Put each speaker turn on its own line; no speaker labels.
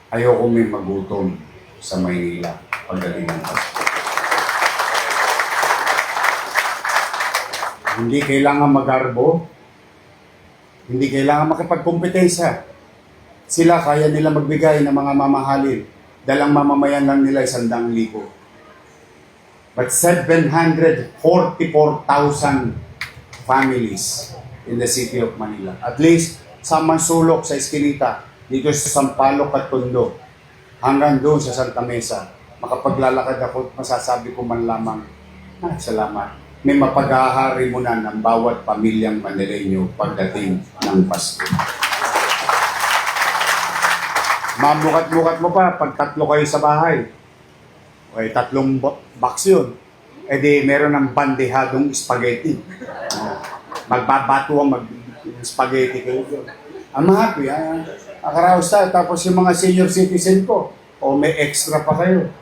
Ayoko may magutom sa Maynila pagdating ng Pasko. Hindi kailangan magarbo, hindi kailangan makipagkumpetensya. Sila kaya nila magbigay ng mga mamahalin dahil ang mamamayan lang nila 100,000. But 744,000 families in the city of Manila. At least sa Mansulok, sa Eskinita, dito sa Sampaloc at Tondo, hanggang doon sa Santa Mesa, makapaglalakad ako at masasabi ko man lamang, salamat. May mapag-ahari mo na ng bawat pamilyang Manileño pagdating ng Pasko. Mamukat-mukat mo pa pag tatlo kayo sa bahay. O 3 box yun. E di meron ng bandehadong spaghetti. Magbabato ang spaghetti kayo doon. I'm happy. Nakaraos tayo. Tapos yung mga senior citizen ko, o may extra pa kayo.